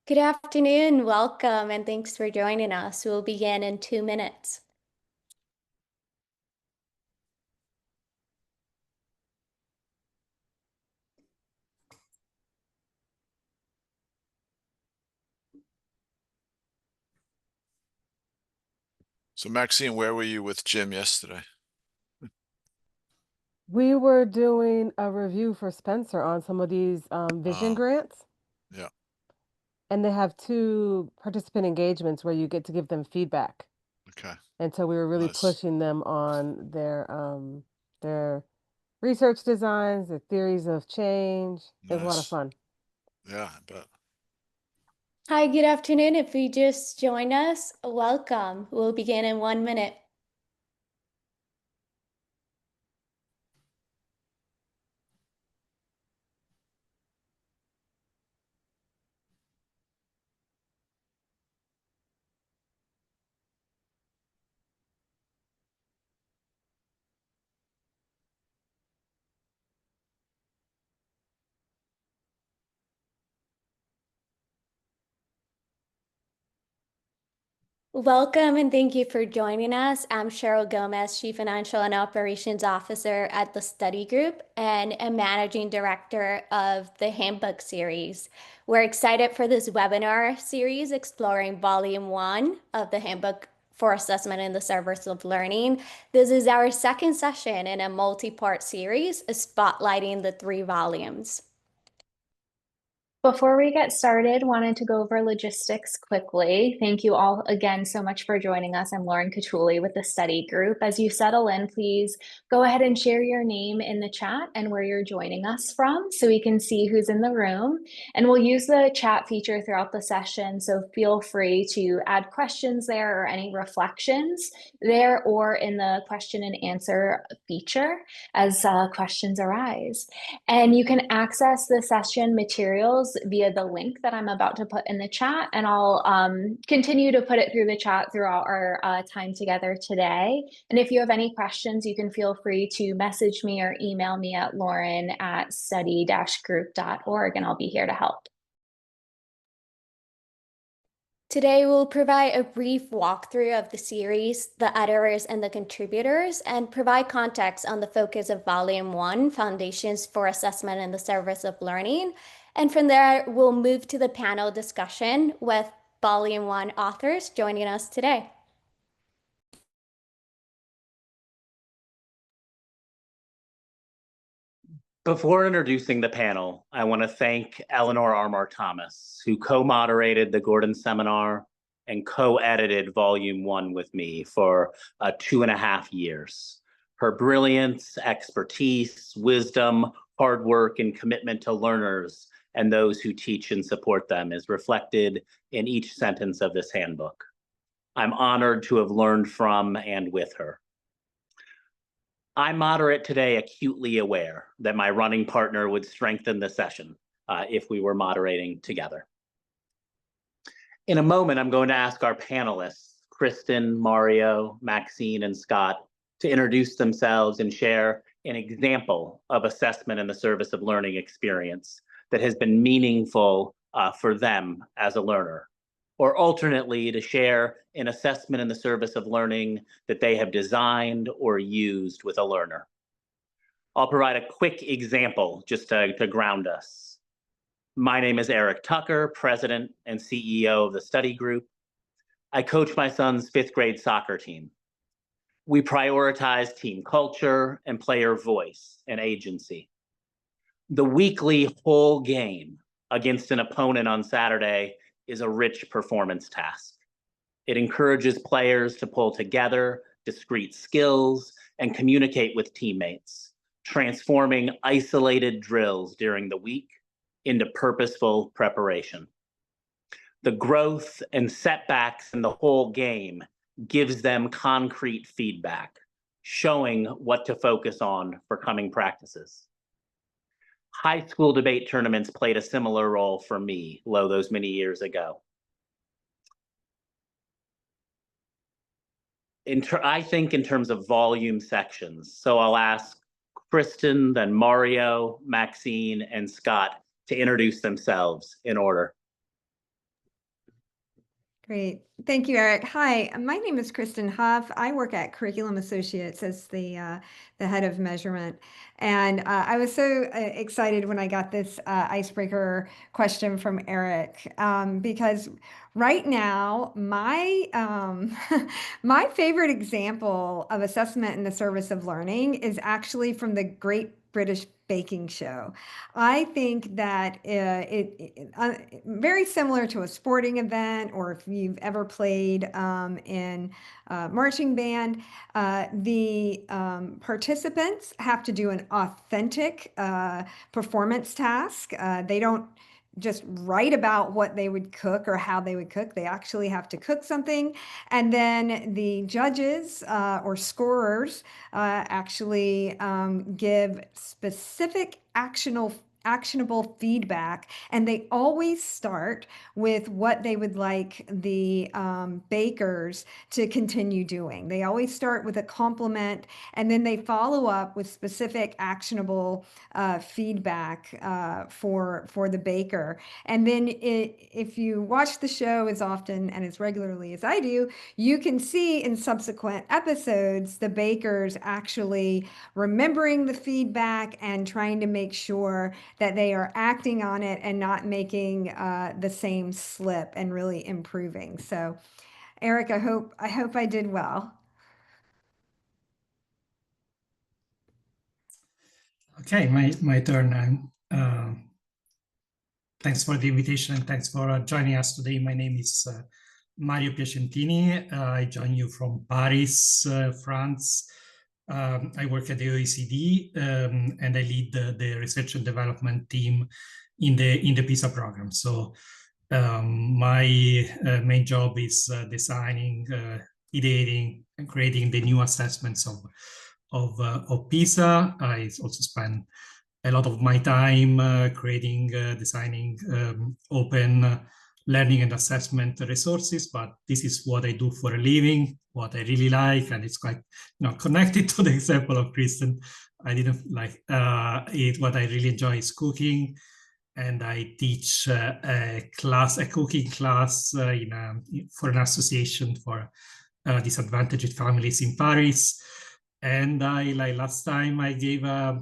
Good afternoon, welcome, and thanks for joining us. We'll begin in 2 minutes. So Maxine, where were you with Jim yesterday? We were doing a review for Spencer on some of these vision Uh, grants, yeah, and they have two participant engagements where you get to give them feedback. okay, And so we were really nice, pushing them on their research designs, their theories of change. It was a lot of nice. fun. Yeah, I bet. Hi, good afternoon. If you just joined us, welcome. We'll begin in 1 minute. Welcome and thank you for joining us. I'm Cheryl Gomez, Chief Financial and Operations Officer at the Study Group and a Managing Director of the Handbook Series. We're excited for this webinar series exploring Volume 1 of the Handbook for Assessment in the Service of Learning. This is our second session in a multi-part series spotlighting the 3 volumes. Before we get started, wanted to go over logistics quickly. Thank you all again so much for joining us. I'm Lauren Catulli with the study group. As you settle in, please go ahead and share your name in the chat and where you're joining us from so we can see who's in the room. And we'll use the chat feature throughout the session, so feel free to add questions there or any reflections there or in the question and answer feature as questions arise. And you can access the session materials via the link that I'm about to put in the chat, and I'll continue to put it through the chat throughout our time together today. And if you have any questions, you can feel free to message me or email me at lauren@study-group.org, and I'll be here to help. Today, we'll provide a brief walkthrough of the series, the editors and the contributors, and provide context on the focus of Volume 1, Foundations for Assessment in the Service of Learning. And from there, we'll move to the panel discussion with Volume 1 authors joining us today. Before introducing the panel, I want to thank Eleanor Armour Thomas, who co-moderated the Gordon Seminar and co-edited Volume 1 with me for 2.5 years. Her brilliance, expertise, wisdom, hard work, and commitment to learners and those who teach and support them is reflected in each sentence of this handbook. I'm honored to have learned from and with her. I moderate today acutely aware that my running partner would strengthen the session if we were moderating together. In a moment, I'm going to ask our panelists, Kristen, Mario, Maxine, and Scott, to introduce themselves and share an example of assessment in the service of learning experience that has been meaningful for them as a learner, or alternately to share an assessment in the service of learning that they have designed or used with a learner. I'll provide a quick example just to ground us. My name is Eric Tucker, President and CEO of the study group. I coach my son's 5th grade soccer team. We prioritize team culture and player voice and agency. The weekly whole game against an opponent on Saturday is a rich performance task. It encourages players to pull together discrete skills and communicate with teammates, transforming isolated drills during the week into purposeful preparation. The growth and setbacks in the whole game gives them concrete feedback, showing what to focus on for coming practices. High school debate tournaments played a similar role for me, those many years ago. I think in terms of volume sections. So I'll ask Kristen, then Mario, Maxine, and Scott to introduce themselves in order. Great. Thank you, Eric. Hi, my name is Kristen Huff. I work at Curriculum Associates as the head of measurement. And I was so excited when I got this icebreaker question from Eric because right now, my favorite example of assessment in the service of learning is actually from the Great British Baking Show. I think that very similar to a sporting event, or if you've ever played in marching band, the participants have to do an authentic performance task. They don't just write about what they would cook or how they would cook. They actually have to cook something. And then the judges or scorers actually give specific actionable feedback, and they always start with what they would like the bakers to continue doing. They always start with a compliment, and then they follow up with specific actionable feedback for the baker. And then if you watch the show as often and as regularly as I do, you can see in subsequent episodes the bakers actually remembering the feedback and trying to make sure that they are acting on it and not making the same slip and really improving. So, Eric, I hope I did well. Okay, my turn. Thanks for the invitation and thanks for joining us today. My name is Mario Piacentini. I join you from Paris, France. I work at the OECD and I lead the research and development team in the PISA program. So my main job is designing, ideating, and creating the new assessments of PISA. I also spend a lot of my time creating, designing open learning and assessment resources, but this is what I do for a living, what I really like, and it's quite connected to the example of Kristen. I didn't like it. What I really enjoy is cooking, and I teach a cooking class for an association for disadvantaged families in Paris. And last time I gave a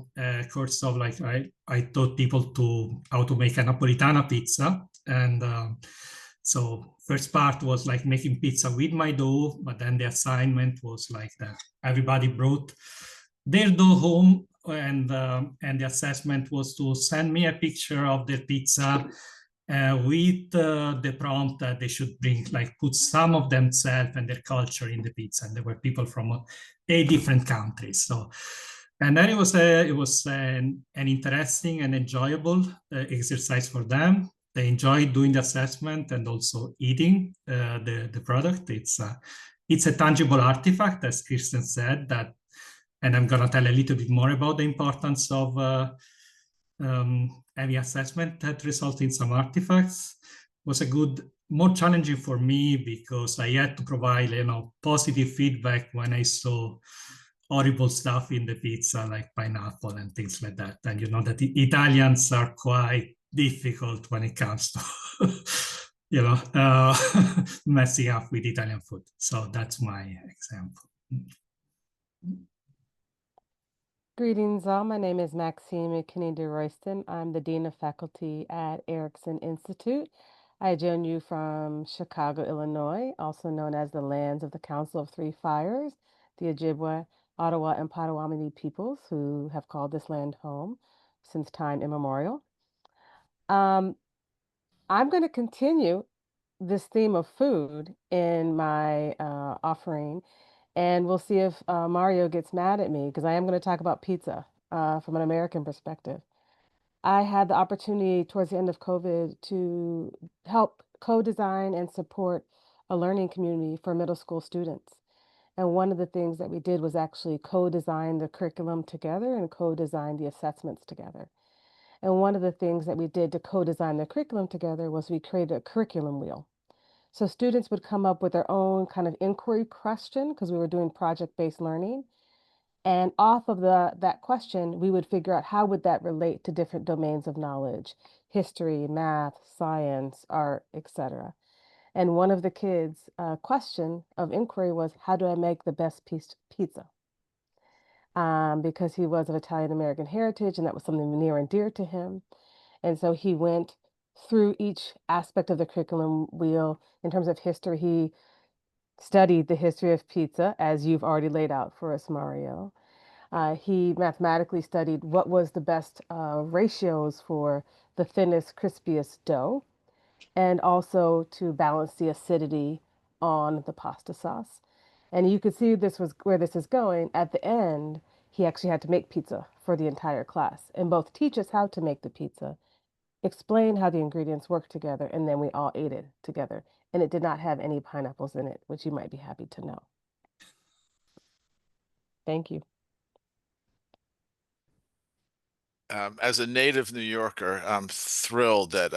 course of I taught people how to make a Napolitana pizza. And so first part was like making pizza with my dough, but then the assignment was like that everybody brought their dough home, and the assessment was to send me a picture of their pizza with the prompt that they should put some of themselves and their culture in the pizza. And there were people from 8 different countries. So, and then it was an interesting and enjoyable exercise for them. They enjoyed doing the assessment and also eating the product. It's a tangible artifact, as Kristen said, and I'm going to tell a little bit more about the importance of any assessment that results in some artifacts. Was more challenging for me because I had to provide positive feedback when I saw horrible stuff in the pizza, like pineapple and things like that. And you know that the Italians are quite difficult when it comes to messing up with Italian food. So that's my example. Greetings all, my name is Maxine McKinney de Royston. I'm the Dean of Faculty at Erickson Institute. I join you from Chicago, Illinois, also known as the lands of the Council of Three Fires, the Ojibwe, Ottawa, and Potawatomi peoples who have called this land home since time immemorial. I'm going to continue this theme of food in my offering, and we'll see if Mario gets mad at me because I am going to talk about pizza from an American perspective. I had the opportunity towards the end of COVID to help co-design and support a learning community for middle school students. And one of the things that we did was actually co-design the curriculum together and co-design the assessments together. And one of the things that we did to co-design the curriculum together was we created a curriculum wheel. So students would come up with their own kind of inquiry question because we were doing project-based learning. And off of that question, we would figure out how would that relate to different domains of knowledge, history, math, science, art, etc. And one of the kids' question of inquiry was, how do I make the best pizza? Because he was of Italian American heritage, and that was something near and dear to him. And so he went through each aspect of the curriculum wheel. In terms of history, he studied the history of pizza, as you've already laid out for us, Mario. He mathematically studied what was the best ratios for the thinnest, crispiest dough, and also to balance the acidity on the pasta sauce. And you could see this was where this is going. At the end, he actually had to make pizza for the entire class and both teach us how to make the pizza, explain how the ingredients work together, and then we all ate it together. And it did not have any pineapples in it, which you might be happy to know. Thank you. As a native New Yorker, I'm thrilled that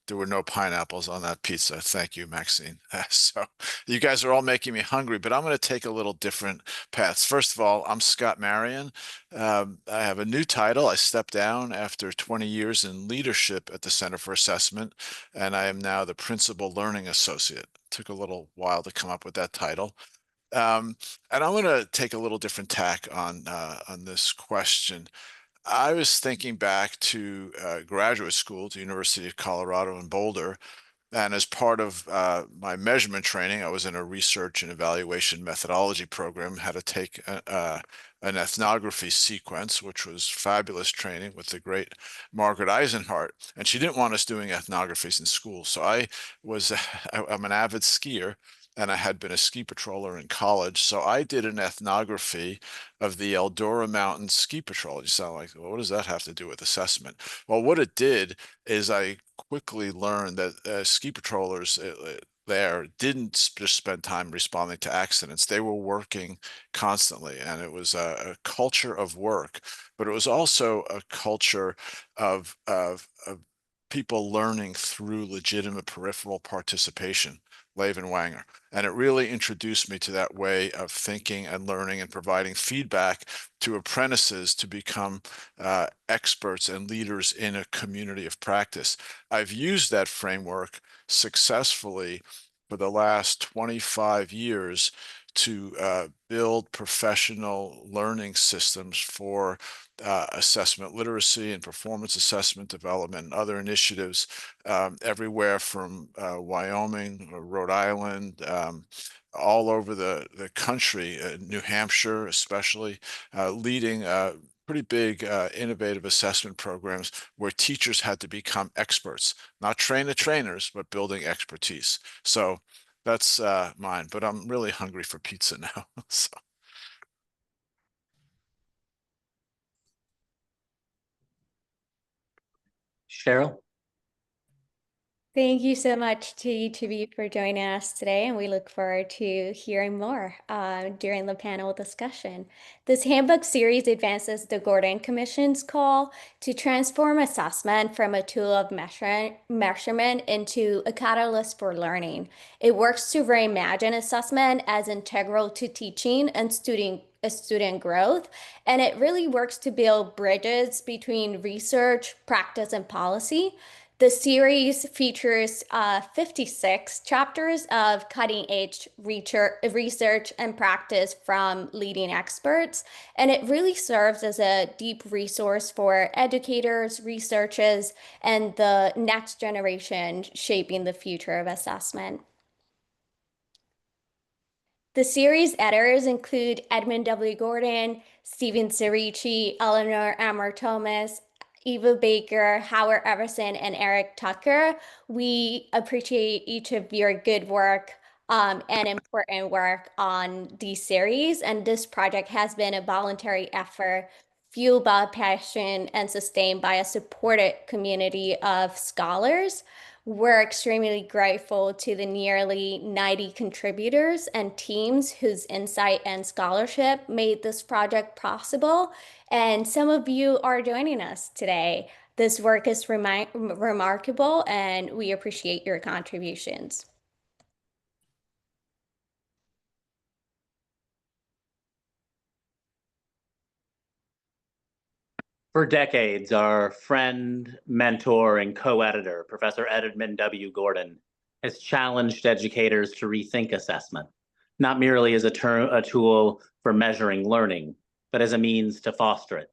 there were no pineapples on that pizza. Thank you, Maxine. So you guys are all making me hungry, but I'm going to take a little different paths. First of all, I'm Scott Marion. I have a new title. I stepped down after 20 years in leadership at the Center for Assessment, and I am now the Principal Learning Associate. Took a little while to come up with that title. And I'm going to take a little different tack on this question. I was thinking back to graduate school at the University of Colorado in Boulder. And as part of my measurement training, I was in a research and evaluation methodology program, had to take an ethnography sequence, which was fabulous training with the great Margaret Eisenhart. And she didn't want us doing ethnographies in school. So I'm an avid skier, and I had been a ski patroller in college. So I did an ethnography of the Eldora Mountain Ski Patrol. You sound like, well, what does that have to do with assessment? Well, what it did is I quickly learned that ski patrollers there didn't just spend time responding to accidents. They were working constantly, and it was a culture of work, but it was also a culture of people learning through legitimate peripheral participation. Levin Wanger. And it really introduced me to that way of thinking and learning and providing feedback to apprentices to become experts and leaders in a community of practice. I've used that framework successfully for the last 25 years to build professional learning systems for assessment literacy and performance assessment development and other initiatives everywhere from Wyoming, Rhode Island, all over the country, New Hampshire especially, leading pretty big innovative assessment programs where teachers had to become experts, not train the trainers, but building expertise. So that's mine, but I'm really hungry for pizza now. So. Cheryl? Thank you so much to each of you for joining us today, and we look forward to hearing more during the panel discussion. This handbook series advances the Gordon Commission's call to transform assessment from a tool of measurement into a catalyst for learning. It works to reimagine assessment as integral to teaching and student growth, and it really works to build bridges between research, practice, and policy. The series features 56 chapters of cutting-edge research and practice from leading experts, and it really serves as a deep resource for educators, researchers, and the next generation shaping the future of assessment. The series editors include Edmund W. Gordon, Stephen Cerici, Eleanor Amor-Thomas, Eva Baker, Howard Everson, and Eric Tucker. We appreciate each of your good work and important work on these series. And this project has been a voluntary effort fueled by passion and sustained by a supported community of scholars. We're extremely grateful to the nearly 90 contributors and teams whose insight and scholarship made this project possible. And some of you are joining us today. This work is remarkable, and we appreciate your contributions. For decades, our friend, mentor, and co-editor, Professor Edmund W. Gordon, has challenged educators to rethink assessment, not merely as a tool for measuring learning, but as a means to foster it.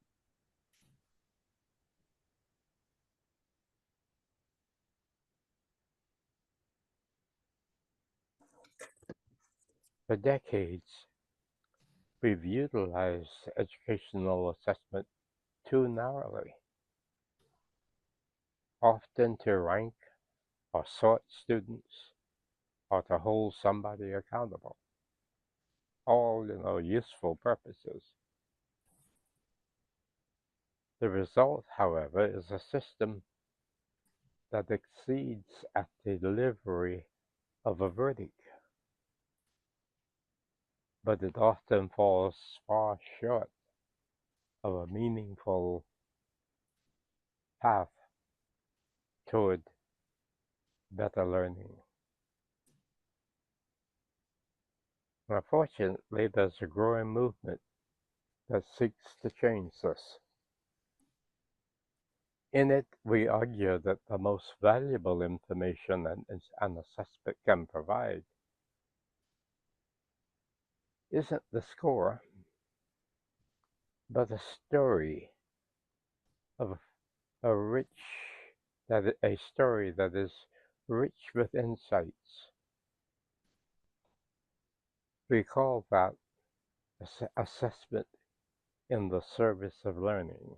For decades, we've utilized educational assessment too narrowly, often to rank or sort students or to hold somebody accountable, all useful purposes. The result, however, is a system that exceeds at the delivery of a verdict, but it often falls far short of a meaningful path toward better learning. Unfortunately, there's a growing movement that seeks to change this. In it, we argue that the most valuable information an assessment can provide isn't the score, but a story of a story that is rich with insights. We call that assessment in the service of learning.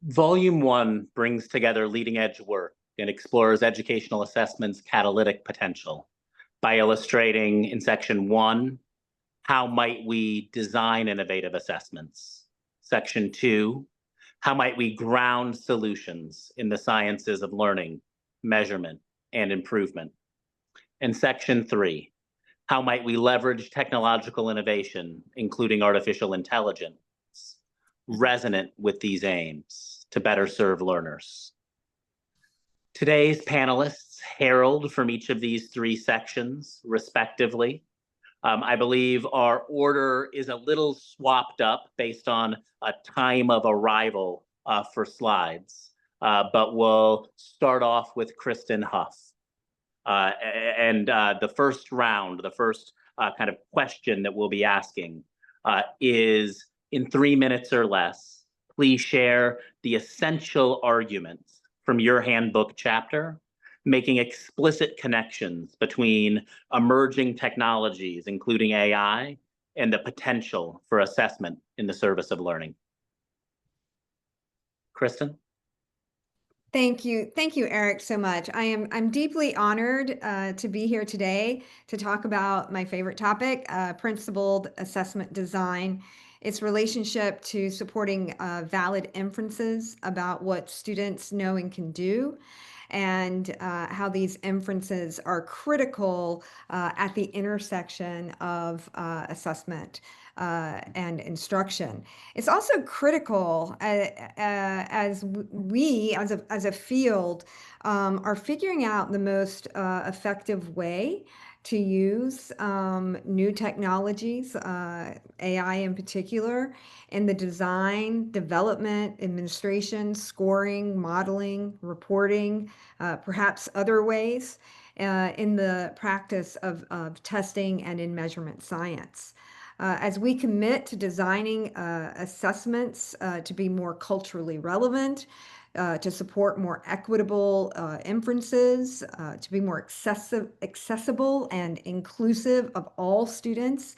Volume 1 brings together leading-edge work and explores educational assessment's catalytic potential by illustrating in Section 1, how might we design innovative assessments? Section 2, how might we ground solutions in the sciences of learning, measurement, and improvement? And Section 3, how might we leverage technological innovation, including artificial intelligence, resonant with these aims to better serve learners? Today's panelists herald from each of these three sections, respectively. I believe our order is a little swapped up based on a time of arrival for slides, but we'll start off with Kristen Huff. And the first round, the first kind of question that we'll be asking is, in 3 minutes or less, please share the essential arguments from your handbook chapter, making explicit connections between emerging technologies, including AI, and the potential for assessment in the service of learning. Kristen? Thank you, Eric, so much. I'm deeply honored to be here today to talk about my favorite topic, principled assessment design. Its relationship to supporting valid inferences about what students know and can do, and how these inferences are critical at the intersection of assessment and instruction. It's also critical as we, as a field, are figuring out the most effective way to use new technologies, AI in particular, in the design, development, administration, scoring, modeling, reporting, perhaps other ways in the practice of testing and in measurement science. As we commit to designing assessments to be more culturally relevant, to support more equitable inferences, to be more accessible and inclusive of all students.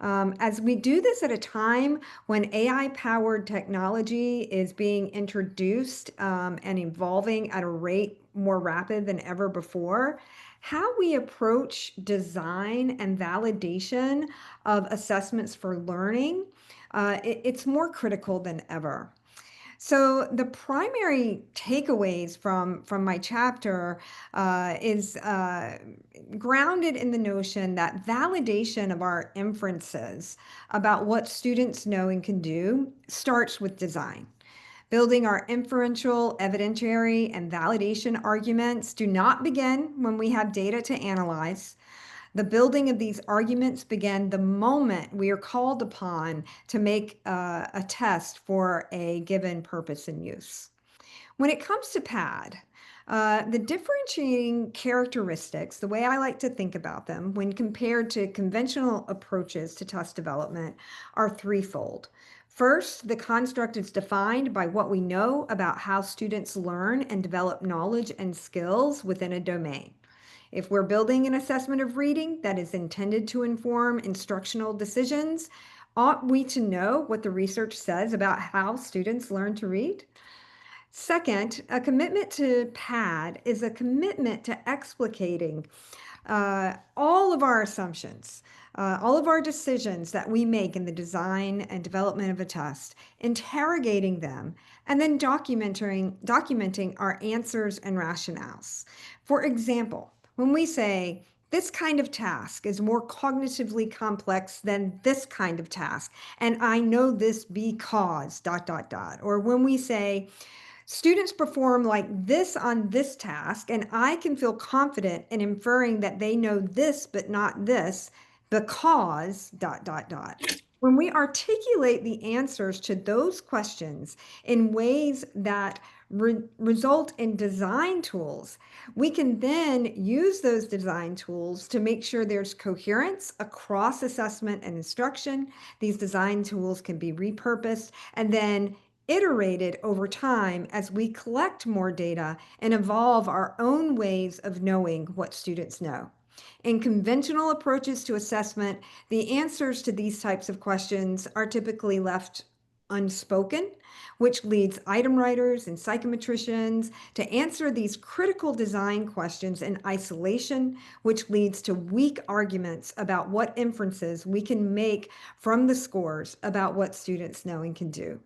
As we do this at a time when AI-powered technology is being introduced and evolving at a rate more rapid than ever before, how we approach design and validation of assessments for learning, it's more critical than ever. So the primary takeaways from my chapter is grounded in the notion that validation of our inferences about what students know and can do starts with design. Building our inferential, evidentiary, and validation arguments do not begin when we have data to analyze. The building of these arguments began the moment we are called upon to make a test for a given purpose and use. When it comes to PAD, the differentiating characteristics, the way I like to think about them when compared to conventional approaches to test development, are threefold. First, the construct is defined by what we know about how students learn and develop knowledge and skills within a domain. If we're building an assessment of reading that is intended to inform instructional decisions, ought we to know what the research says about how students learn to read? Second, a commitment to PAD is a commitment to explicating all of our assumptions, all of our decisions that we make in the design and development of a test, interrogating them, and then documenting our answers and rationales. For example, when we say, this kind of task is more cognitively complex than this kind of task, and I know this because ... Or when we say, students perform like this on this task, and I can feel confident in inferring that they know this but not this because ... When we articulate the answers to those questions in ways that result in design tools, we can then use those design tools to make sure there's coherence across assessment and instruction. These design tools can be repurposed and then iterated over time as we collect more data and evolve our own ways of knowing what students know. In conventional approaches to assessment, the answers to these types of questions are typically left unspoken, which leads item writers and psychometricians to answer these critical design questions in isolation, which leads to weak arguments about what inferences we can make from the scores about what students know and can do.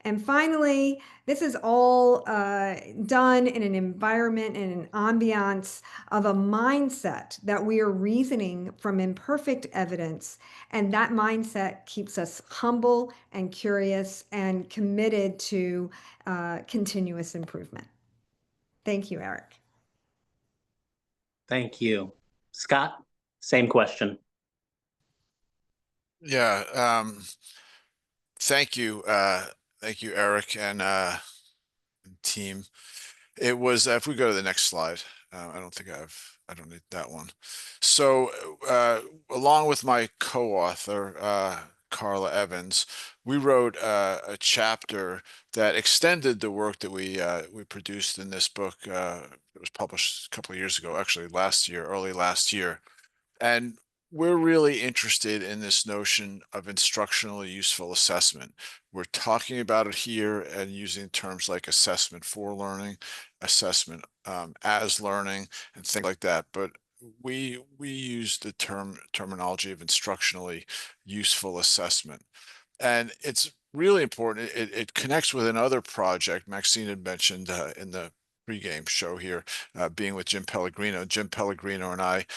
And finally, this is all done in an environment and an ambiance of a mindset that we are reasoning from imperfect evidence. And that mindset keeps us humble and curious and committed to continuous improvement. Thank you, Eric. Thank you. Scott, same question. Yeah. Thank you. Thank you, Eric and team. It was, if we go to the next slide, I don't need that one. So along with my co-author, Carla Evans, we wrote a chapter that extended the work that we produced in this book. It was published a couple of years ago, actually early last year. And we're really interested in this notion of instructionally useful assessment. We're talking about it here and using terms like assessment for learning, assessment as learning, and things like that. But we use the terminology of instructionally useful assessment. And it's really important. It connects with another project Maxine had mentioned in the pregame show here, being with Jim Pellegrino. Jim Pellegrino and I,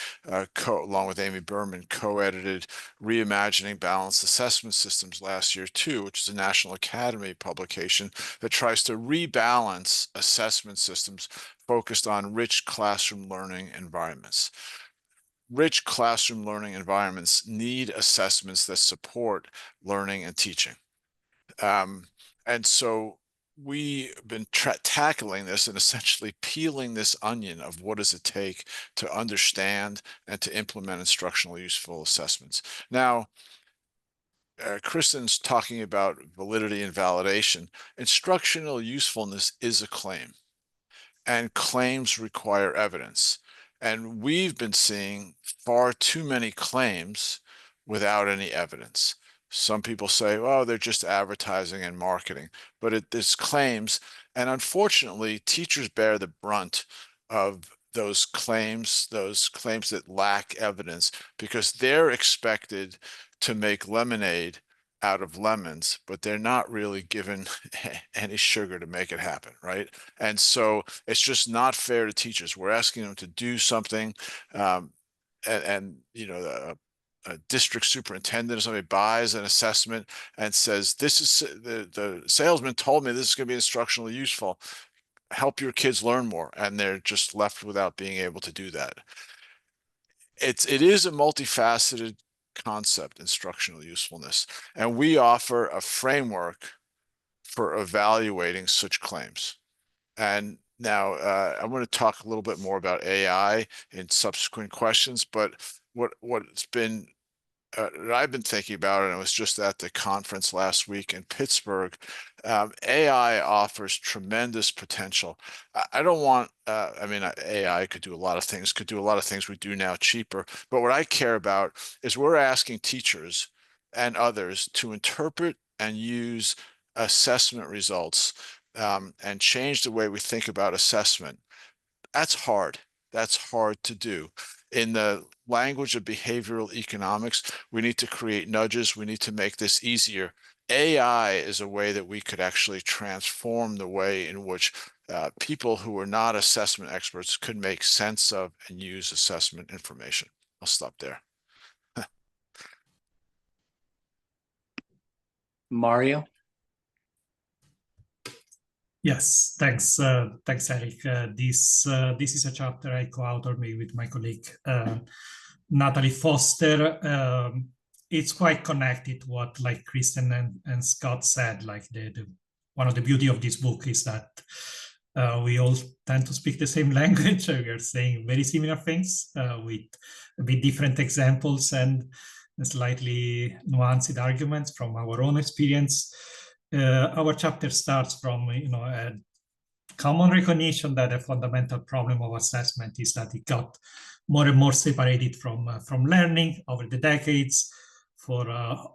along with Amy Berman, co-edited Reimagining Balanced Assessment Systems last year too, which is a National Academy publication that tries to rebalance assessment systems focused on rich classroom learning environments. Rich classroom learning environments need assessments that support learning and teaching. And so we've been tackling this and essentially peeling this onion of what does it take to understand and to implement instructional useful assessments. Now, Kristen's talking about validity and validation. Instructional usefulness is a claim, and claims require evidence. And we've been seeing far too many claims without any evidence. Some people say, oh, they're just advertising and marketing, but there's claims. And unfortunately, teachers bear the brunt of those claims that lack evidence, because they're expected to make lemonade out of lemons, but they're not really given any sugar to make it happen, right? And so it's just not fair to teachers. We're asking them to do something, and you know, a district superintendent or somebody buys an assessment and says, this is the salesman told me this is going to be instructionally useful, help your kids learn more, and they're just left without being able to do that. it is a multifaceted concept, instructional usefulness, and we offer a framework for evaluating such claims. And now I'm going to talk a little bit more about AI in subsequent questions, but what's been that I've been thinking about, and I was just at the conference last week in Pittsburgh, AI offers tremendous potential. I don't want, I mean, AI could do a lot of things, we do now cheaper, but what I care about is we're asking teachers and others to interpret and use assessment results and change the way we think about assessment. That's hard. That's hard to do. In the language of behavioral economics, we need to create nudges. We need to make this easier. AI is a way that we could actually transform the way in which people who are not assessment experts could make sense of and use assessment information. I'll stop there. Mario? Yes, thanks, thanks, Eric. This is a chapter I co-authored with my colleague Natalie Foster. It's quite connected to what like Kristen and Scott said. Like one of the beauty of this book is that we all tend to speak the same language. We are saying very similar things with a bit different examples and slightly nuanced arguments from our own experience. Our chapter starts from a common recognition that a fundamental problem of assessment is that it got more and more separated from learning over the decades for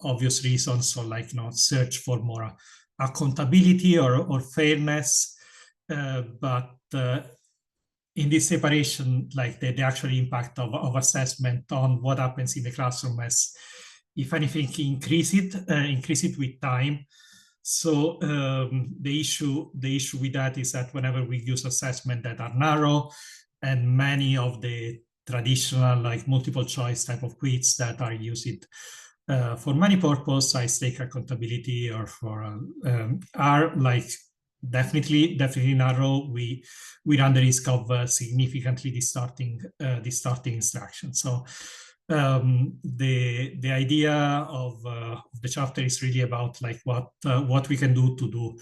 obvious reasons. So like search for more accountability or fairness, but in this separation, like the actual impact of assessment on what happens in the classroom has, if anything, increase it with time. So the issue with that is that whenever we use assessment that are narrow, and many of the traditional like multiple choice type of quiz that are used for many purposes, high-stake accountability, or for are like definitely narrow, we run the risk of significantly distorting instruction. So the idea of the chapter is really about like what we can do to do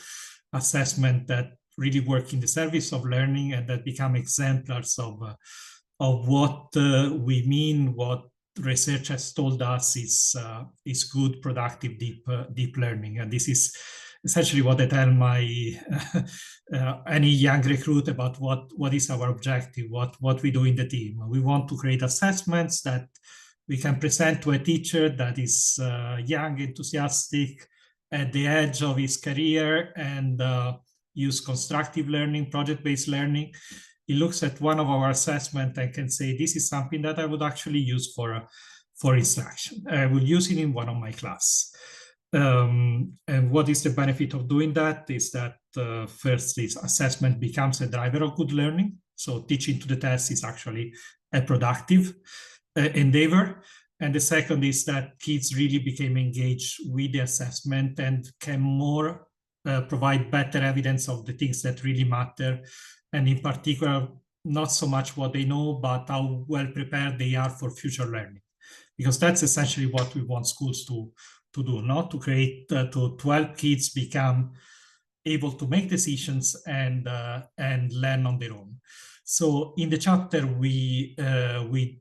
assessment that really work in the service of learning and that become exemplars of what we mean, what research has told us is good, productive, deep learning. And this is essentially what I tell my any young recruit about what is our objective, what we do in the team. We want to create assessments that we can present to a teacher that is young, enthusiastic, at the edge of his career, and use constructive learning, project-based learning. He looks at one of our assessments and can say, this is something that I would actually use for instruction. I will use it in one of my class. And what is the benefit of doing that is that first, this assessment becomes a driver of good learning. So teaching to the test is actually a productive endeavor. And the second is that kids really became engaged with the assessment and can more provide better evidence of the things that really matter. And in particular, not so much what they know, but how well prepared they are for future learning. Because that's essentially what we want schools to do, not to create, to help kids become able to make decisions and learn on their own. So in the chapter, we don't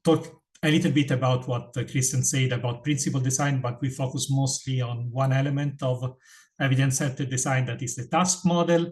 talk a little bit about what Kristen said about principle design, but we focus mostly on one element of evidence-centered design, that is the task model.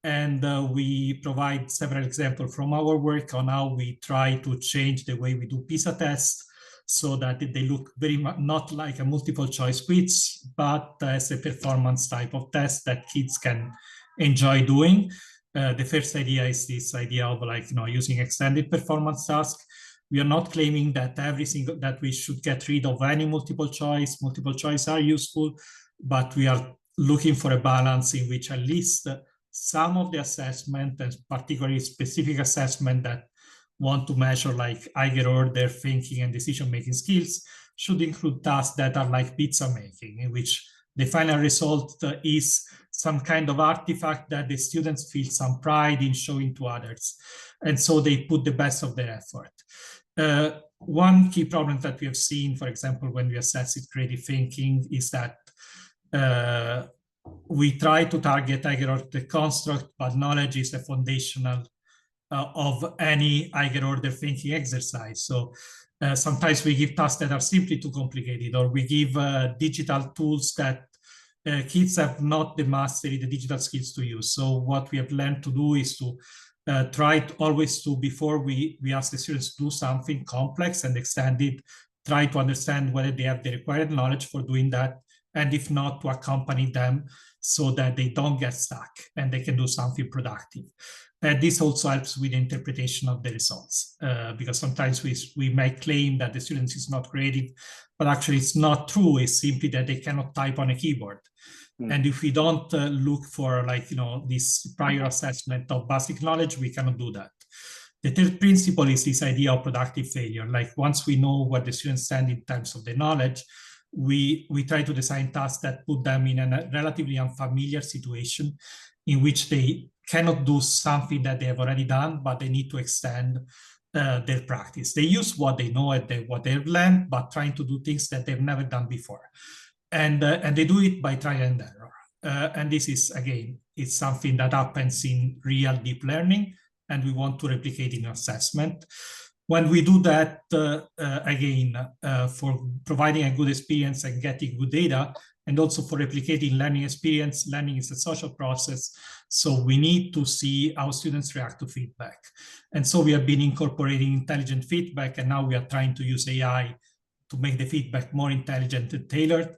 And we provide several examples from our work on how we try to change the way we do PISA tests so that they look very much not like a multiple choice quiz, but as a performance type of test that kids can enjoy doing. The first idea is this idea of using extended performance tasks. We are not claiming that that we should get rid of any multiple choice. Multiple choice are useful, but we are looking for a balance in which at least some of the assessment, and particularly specific assessment that want to measure like higher order thinking and decision-making skills, should include tasks that are like pizza making, in which the final result is some kind of artifact that the students feel some pride in showing to others. And so they put the best of their effort. One key problem that we have seen, for example, when we assess creative thinking, is that we try to target higher order construct, but knowledge is the foundational of any higher order thinking exercise. So sometimes we give tasks that are simply too complicated, or we give digital tools that kids have not the mastery, the digital skills to use. So what we have learned to do is to try to always to, before we ask the students to do something complex and extended, try to understand whether they have the required knowledge for doing that, and if not, to accompany them so that they don't get stuck and they can do something productive. And this also helps with the interpretation of the results, because sometimes we may claim that the student is not creative, but actually it's not true. It's simply that they cannot type on a keyboard. And if we don't look for, like, this prior assessment of basic knowledge, we cannot do that. The third principle is this idea of productive failure. Like, once we know where the students stand in terms of the knowledge, we try to design tasks that put them in a relatively unfamiliar situation in which they cannot do something that they have already done, but they need to extend their practice. They use what they know and what they've learned, but trying to do things that they've never done before. And they do it by trial and error. And this is, again, it's something that happens in real deep learning, and we want to replicate in assessment. When we do that, again, for providing a good experience and getting good data, and also for replicating learning experience, learning is a social process. So we need to see how students react to feedback. And so we have been incorporating intelligent feedback, and now we are trying to use AI to make the feedback more intelligent and tailored.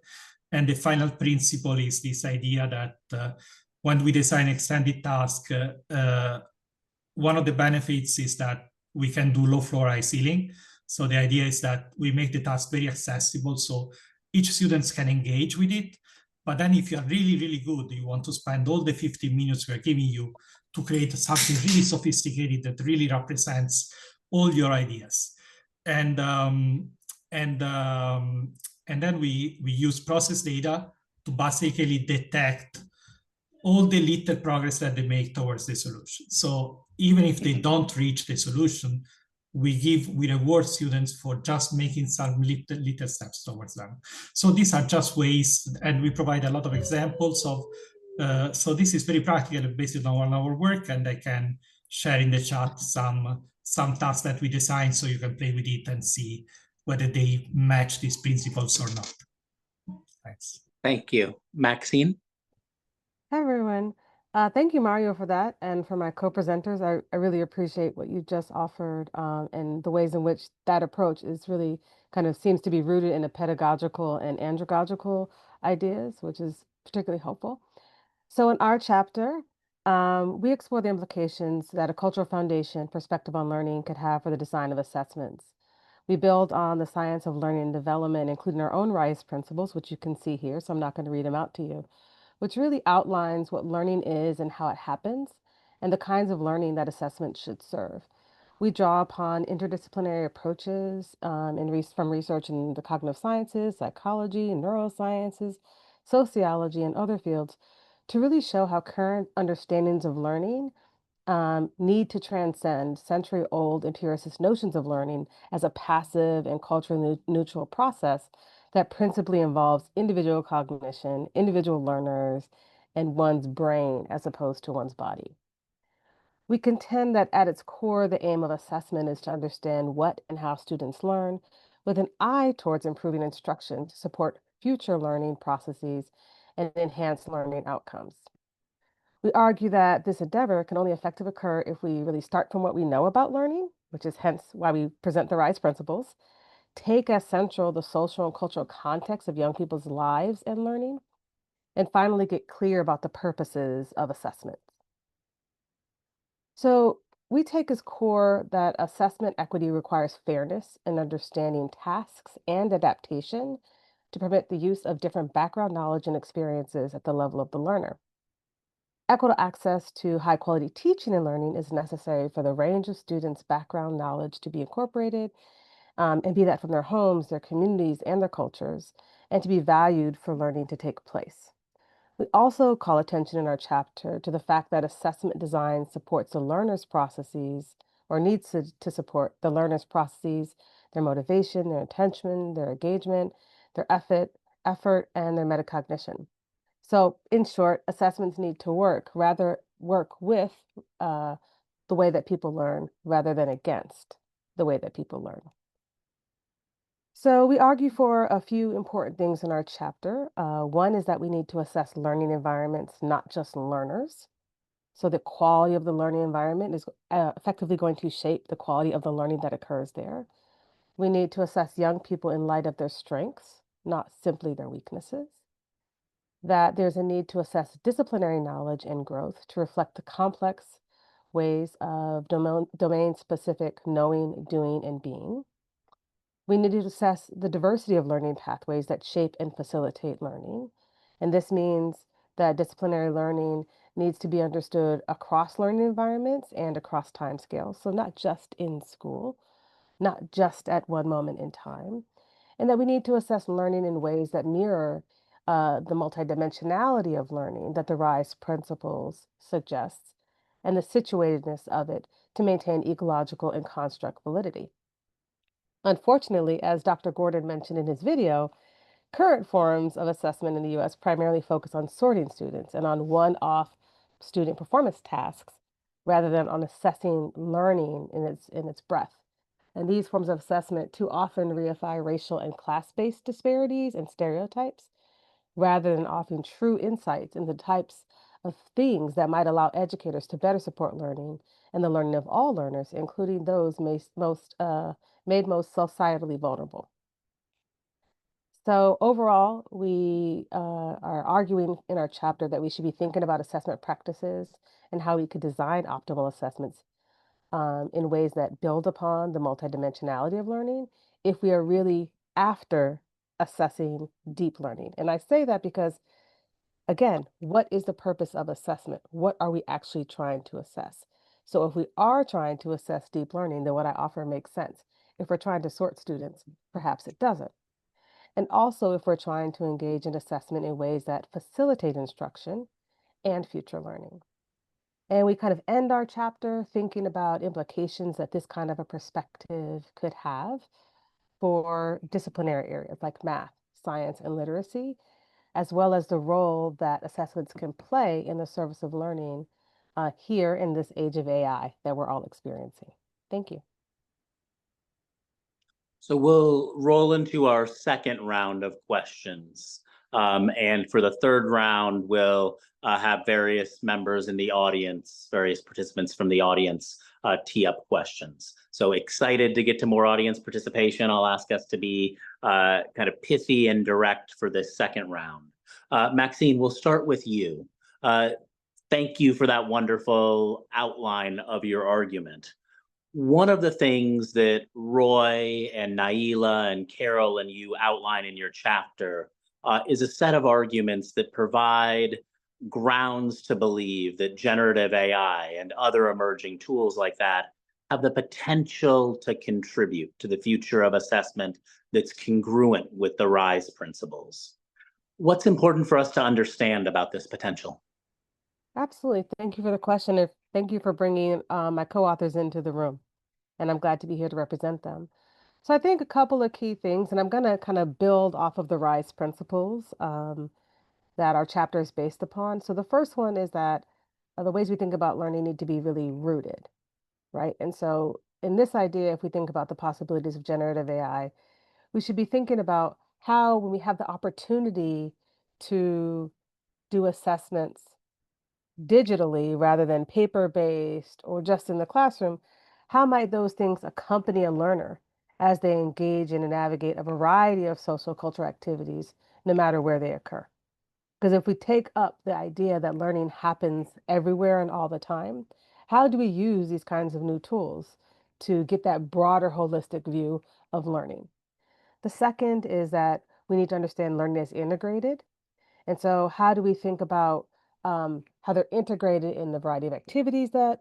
And the final principle is this idea that when we design extended tasks, one of the benefits is that we can do low floor, high ceiling. So the idea is that we make the task very accessible, so each student can engage with it. But then if you're really, really good, you want to spend all the 15 minutes we're giving you to create something really sophisticated that really represents all your ideas. And then we use process data to basically detect all the little progress that they make towards the solution. So even if they don't reach the solution, we reward students for just making some little steps towards them. So these are just ways, and we provide a lot of examples of, so this is very practical based on our work, and I can share in the chat some tasks that we designed so you can play with it and see whether they match these principles or not. Thanks. Thank you. Maxine? Hi, everyone. Thank you, Mario, for that. And for my co-presenters, I really appreciate what you just offered, and the ways in which that approach is really kind of seems to be rooted in the pedagogical and andragogical ideas, which is particularly helpful. So in our chapter, we explore the implications that a cultural foundation perspective on learning could have for the design of assessments. We build on the science of learning and development, including our own RISE principles, which you can see here, so I'm not going to read them out to you, which really outlines what learning is and how it happens, and the kinds of learning that assessment should serve. We draw upon interdisciplinary approaches from research in the cognitive sciences, psychology, neurosciences, sociology, and other fields to really show how current understandings of learning need to transcend century-old empiricist notions of learning as a passive and culturally neutral process that principally involves individual cognition, individual learners, and one's brain as opposed to one's body. We contend that at its core, the aim of assessment is to understand what and how students learn, with an eye towards improving instruction to support future learning processes and enhance learning outcomes. We argue that this endeavor can only effectively occur if we really start from what we know about learning, which is hence why we present the RISE principles, take as central the social and cultural context of young people's lives and learning, and finally get clear about the purposes of assessment. So we take as core that assessment equity requires fairness in understanding tasks and adaptation to permit the use of different background knowledge and experiences at the level of the learner. Equitable access to high quality teaching and learning is necessary for the range of students' background knowledge to be incorporated, and be that from their homes, their communities, and their cultures, and to be valued for learning to take place. We also call attention in our chapter to the fact that assessment design supports the learner's processes or needs to support the learner's processes, their motivation, their attention, their engagement, their effort, and their metacognition. So, in short, assessments need to work with the way that people learn rather than against the way that people learn. So, we argue for a few important things in our chapter. One is that we need to assess learning environments, not just learners. So, the quality of the learning environment is effectively going to shape the quality of the learning that occurs there. We need to assess young people in light of their strengths, not simply their weaknesses. That there's a need to assess disciplinary knowledge and growth to reflect the complex ways of domain-specific knowing, doing, and being. We need to assess the diversity of learning pathways that shape and facilitate learning. And this means that disciplinary learning needs to be understood across learning environments and across timescales. So, not just in school, not just at one moment in time. And that we need to assess learning in ways that mirror the multidimensionality of learning that the RISE principles suggests and the situatedness of it to maintain ecological and construct validity. Unfortunately, as Dr. Gordon mentioned in his video, current forms of assessment in the US primarily focus on sorting students and on one-off student performance tasks rather than on assessing learning in its breadth. And these forms of assessment too often reify racial and class-based disparities and stereotypes rather than offering true insights into the types of things that might allow educators to better support learning and the learning of all learners, including those made most societally vulnerable. So overall, we are arguing in our chapter that we should be thinking about assessment practices and how we could design optimal assessments in ways that build upon the multidimensionality of learning if we are really after assessing deep learning. And I say that because, again, what is the purpose of assessment? What are we actually trying to assess? So if we are trying to assess deep learning, then what I offer makes sense. If we're trying to sort students, perhaps it doesn't. And also if we're trying to engage in assessment in ways that facilitate instruction and future learning. And we kind of end our chapter thinking about implications that this kind of a perspective could have for disciplinary areas like math, science, and literacy, as well as the role that assessments can play in the service of learning here in this age of AI that we're all experiencing. Thank you. So we'll roll into our second round of questions. And for the third round, we'll have various members in the audience, various participants from the audience tee up questions. So excited to get to more audience participation. I'll ask us to be kind of pithy and direct for this second round. Maxine, we'll start with you. Thank you for that wonderful outline of your argument. One of the things that Roy and Naila and Carol and you outline in your chapter is a set of arguments that provide grounds to believe that generative AI and other emerging tools like that have the potential to contribute to the future of assessment that's congruent with the RISE principles. What's important for us to understand about this potential? Absolutely. Thank you for the question. And thank you for bringing my co-authors into the room. And I'm glad to be here to represent them. So I think a couple of key things, and I'm going to kind of build off of the RISE principles that our chapter is based upon. So the first one is that the ways we think about learning need to be really rooted, right? And so in this idea, if we think about the possibilities of generative AI, we should be thinking about how, when we have the opportunity to do assessments digitally rather than paper-based or just in the classroom, how might those things accompany a learner as they engage in and navigate a variety of social cultural activities, no matter where they occur? Because if we take up the idea that learning happens everywhere and all the time, how do we use these kinds of new tools to get that broader holistic view of learning? The second is that we need to understand learning as integrated. And so how do we think about how they're integrated in the variety of activities that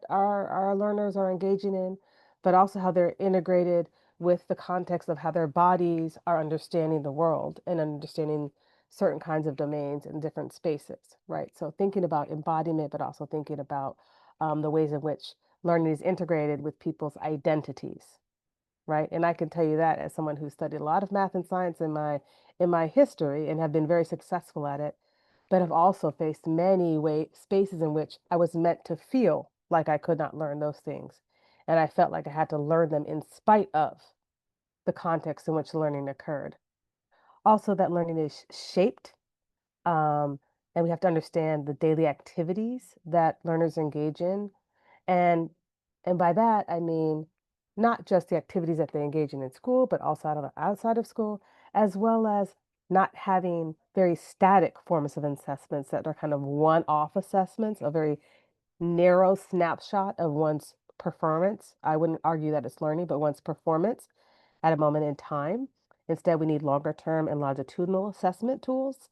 our learners are engaging in, but also how they're integrated with the context of how their bodies are understanding the world and understanding certain kinds of domains in different spaces, right? So thinking about embodiment, but also thinking about the ways in which learning is integrated with people's identities, right? And I can tell you that as someone who studied a lot of math and science in my history and have been very successful at it, but have also faced many spaces in which I was meant to feel like I could not learn those things. And I felt like I had to learn them in spite of the context in which learning occurred. Also, that learning is shaped, um, and we have to understand the daily activities that learners engage in. And and by that, I mean not just the activities that they engage in school, but also outside of school, as well as not having very static forms of assessments that are kind of one-off assessments, a very narrow snapshot of one's performance. I wouldn't argue that it's learning, but one's performance at a moment in time. Instead, we need longer term and longitudinal assessment tools.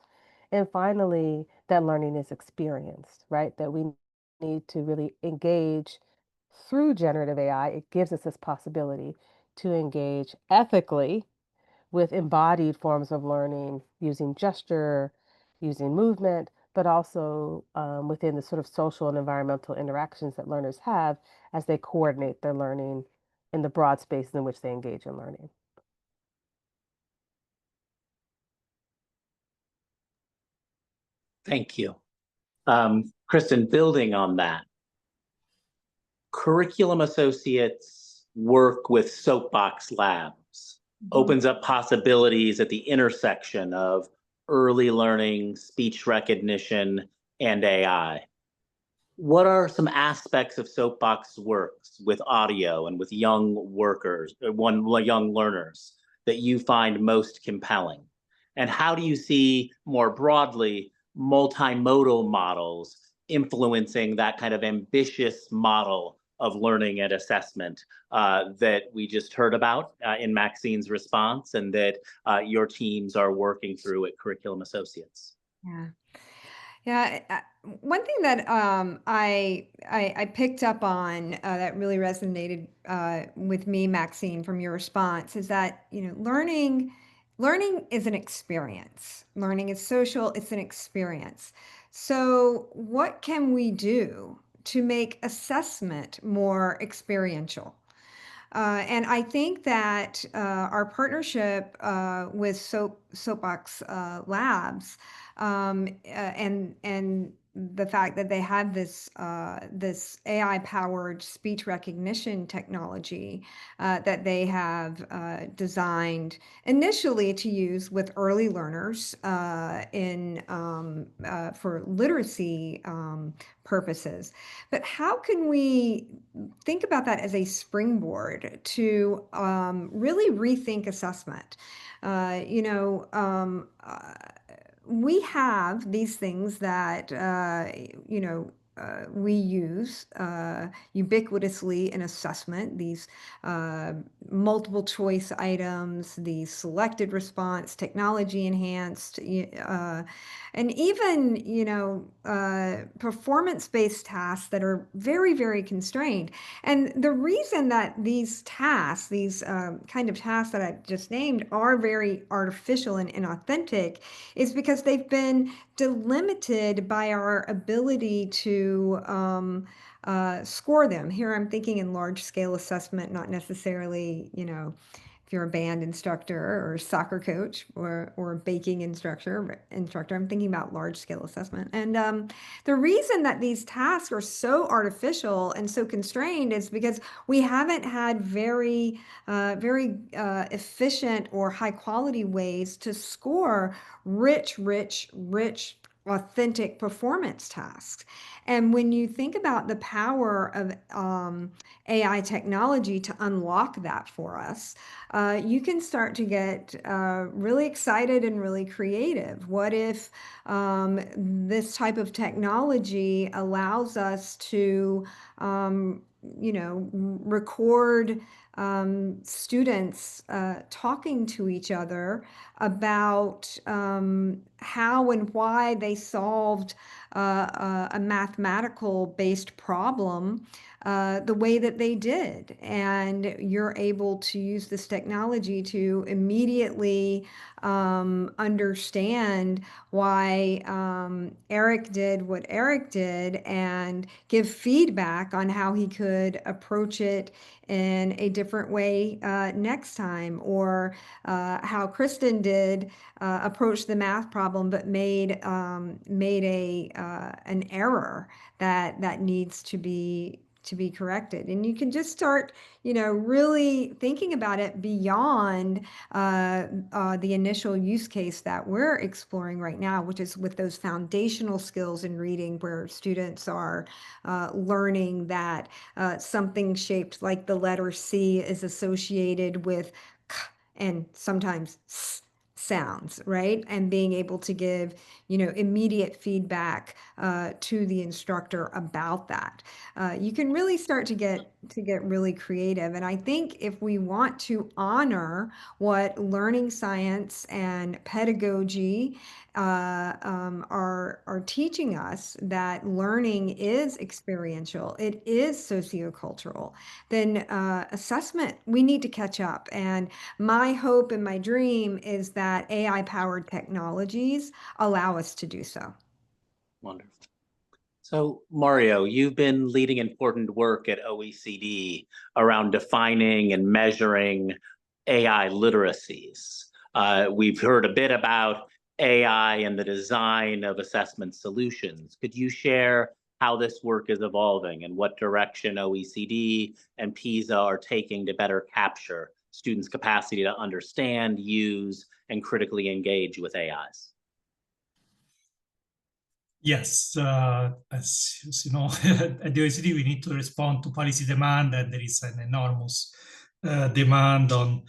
And finally, that learning is experienced, right? That we need to really engage through generative AI. It gives us this possibility to engage ethically with embodied forms of learning using gesture, using movement, but also within the sort of social and environmental interactions that learners have as they coordinate their learning in the broad spaces in which they engage in learning. Thank you. Kristen, building on that, Curriculum Associates work with Soapbox Labs, opens up possibilities at the intersection of early learning, speech recognition, and AI. What are some aspects of Soapbox works with audio and with young workers, young learners that you find most compelling? And how do you see more broadly multimodal models influencing that kind of ambitious model of learning and assessment that we just heard about in Maxine's response and that your teams are working through at Curriculum Associates? Yeah. Yeah, one thing that I picked up on that really resonated with me, Maxine, from your response is that learning is an experience. Learning is social. It's an experience. So, what can we do to make assessment more experiential? And I think that our partnership with Soapbox Labs and the fact that they have this AI powered speech recognition technology that they have designed initially to use with early learners for literacy purposes. But how can we think about that as a springboard to really rethink assessment? We have these things that we use ubiquitously in assessment, these multiple choice items, these selected response, technology enhanced, and even, performance-based tasks that are very, very constrained. And the reason that these tasks, these kind of tasks that I just named are very artificial and inauthentic is because they've been delimited by our ability to score them. Here I'm thinking in large scale assessment, not necessarily, if you're a band instructor or soccer coach or a baking instructor, I'm thinking about large scale assessment. And the reason that these tasks are so artificial and so constrained is because we haven't had very efficient or high quality ways to score rich, authentic performance tasks. And when you think about the power of AI technology to unlock that for us, you can start to get really excited and really creative. What if this type of technology allows us to, record students talking to each other about how and why they solved a mathematical based problem the way that they did. And you're able to use this technology to immediately understand why Eric did what Eric did and give feedback on how he could approach it in a different way next time, or how Kristen did approach the math problem but made an error that needs to be corrected. And you can just start, really thinking about it beyond the initial use case that we're exploring right now, which is with those foundational skills in reading, where students are learning that something shaped like the letter C is associated with k and sometimes s sounds, right? And being able to give, immediate feedback to the instructor about that. You can really start to get really creative. And I think if we want to honor what learning science and pedagogy are teaching us, that learning is experiential, it is sociocultural, then assessment, we need to catch up. And my hope and my dream is that AI-powered technologies allow us to do so. Wonderful. So Mario, you've been leading important work at OECD around defining and measuring AI literacies. We've heard a bit about AI and the design of assessment solutions. Could you share how this work is evolving and what direction OECD and PISA are taking to better capture students' capacity to understand, use, and critically engage with AIs? Yes, as you know, at the OECD, we need to respond to policy demand, and there is an enormous demand on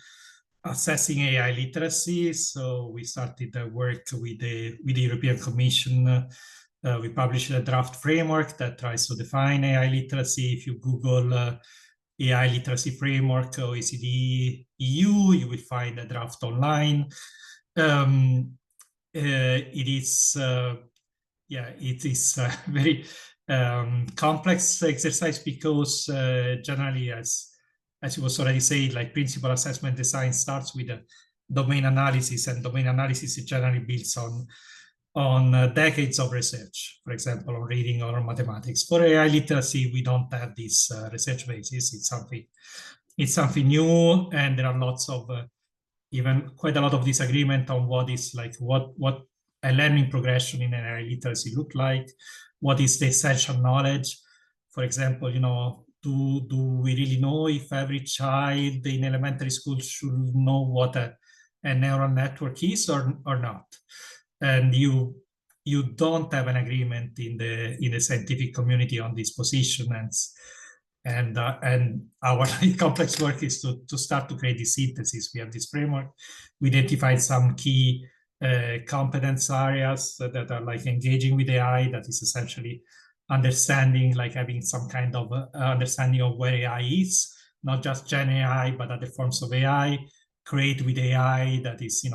assessing AI literacy. So we started the work with the European Commission. We published a draft framework that tries to define AI literacy. If you Google AI literacy framework, OECD EU, you will find a draft online. It is a very complex exercise, because generally, as it was already said, like principal assessment design starts with a domain analysis, and domain analysis is generally built on decades of research, for example, on reading or mathematics. For AI literacy, we don't have this research basis. It's something new, and there are lots of even quite a lot of disagreement on what is like what a learning progression in AI literacy look like, what is the essential knowledge. For example, do we really know if every child in elementary school should know what a neural network is or not? And you don't have an agreement in the scientific community on this position, and our complex work is to start to create this synthesis. We have this framework. We identified some key competence areas that are like engaging with AI, that is essentially understanding, like having some kind of understanding of where AI is, not just Gen AI, but other forms of AI, create with AI, that is,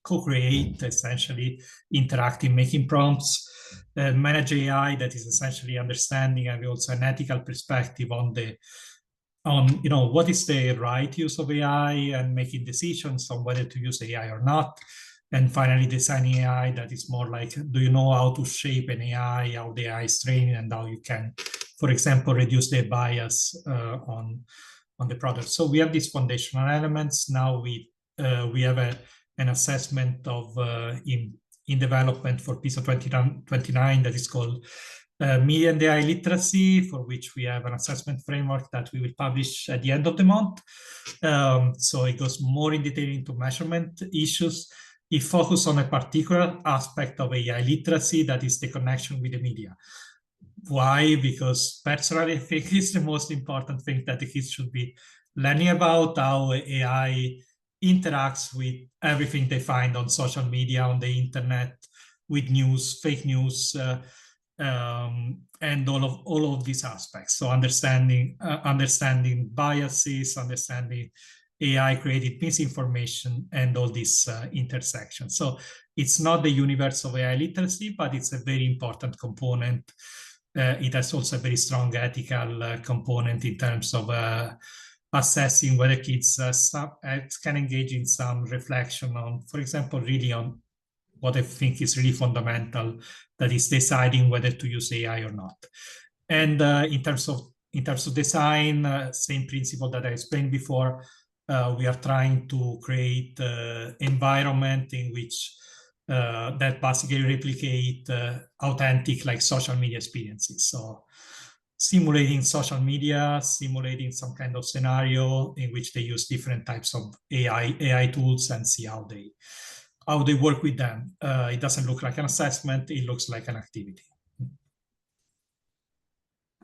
co-create, essentially interacting, making prompts, manage AI, that is essentially understanding, and also an ethical perspective on what is the right use of AI, and making decisions on whether to use AI or not. And finally, designing AI that is more like, do you know how to shape an AI, how the AI is trained, and how you can, for example, reduce the bias on the product. So we have these foundational elements. Now we have an assessment of in development for PISA 2029 that is called Media and AI Literacy, for which we have an assessment framework that we will publish at the end of the month. So it goes more in detail into measurement issues. It focuses on a particular aspect of AI literacy, that is the connection with the media. Why? Because personally, I think it's the most important thing that the kids should be learning about, how AI interacts with everything they find on social media, on the internet, with news, fake news, and all of these aspects. So understanding biases, understanding AI created misinformation, and all these intersections. So it's not the universe of AI literacy, but it's a very important component. It has also a very strong ethical component in terms of assessing whether kids can engage in some reflection on, for example, really on what I think is really fundamental, that is deciding whether to use AI or not. And in terms of design, same principle that I explained before. We are trying to create environment in which that basically replicate authentic, like, social media experiences. So simulating social media, simulating some kind of scenario in which they use different types of AI tools and see how they work with them. It doesn't look like an assessment, it looks like an activity.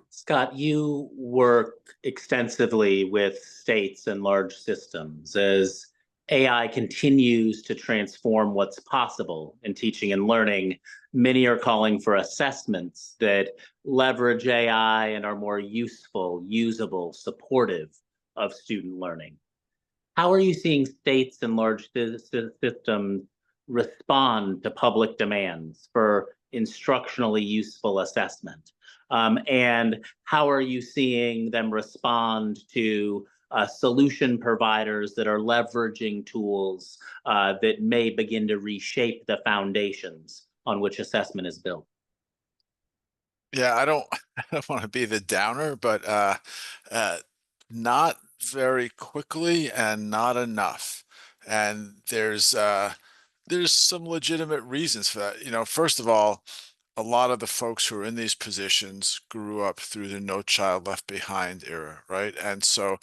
Scott, you work extensively with states and large systems. As AI continues to transform what's possible in teaching and learning, many are calling for assessments that leverage AI and are more useful, usable, supportive of student learning. How are you seeing states and large systems respond to public demands for instructionally useful assessment? And how are you seeing them respond to solution providers that are leveraging tools that may begin to reshape the foundations on which assessment is built? Yeah, I don't want to be the downer, but not very quickly and not enough. And there's some legitimate reasons for that. First of all, a lot of the folks who are in these positions grew up through the No Child Left Behind era, right? And so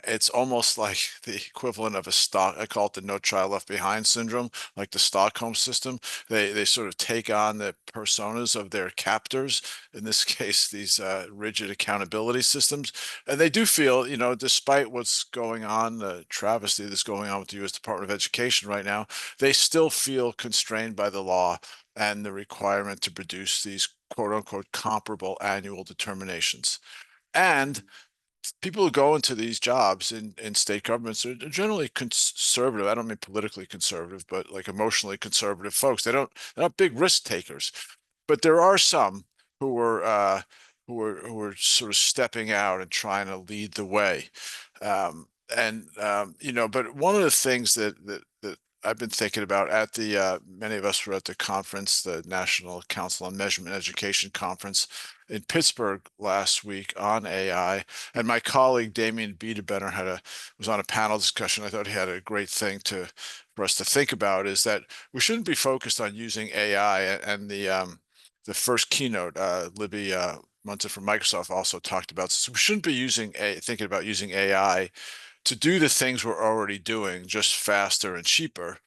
it's almost like the equivalent of I call it the No Child Left Behind syndrome, like the Stockholm system. They sort of take on the personas of their captors, in this case, these rigid accountability systems. And they do feel, despite what's going on, the travesty that's going on with the U.S. Department of Education right now, they still feel constrained by the law and the requirement to produce these quote unquote comparable annual determinations. And people who go into these jobs in state governments are generally conservative. I don't mean politically conservative, but like emotionally conservative folks. They're not big risk takers, but there are some who are sort of stepping out and trying to lead the way. But one of the things that I've been thinking about at many of us were at the conference, the National Council on Measurement Education Conference in Pittsburgh last week on AI. And my colleague, Damien Biederbenner, was on a panel discussion. I thought he had a great thing for us to think about, is that we shouldn't be focused on using AI. And the first keynote, Libby Munson from Microsoft also talked about this. We shouldn't be thinking about using AI to do the things we're already doing just faster and cheaper.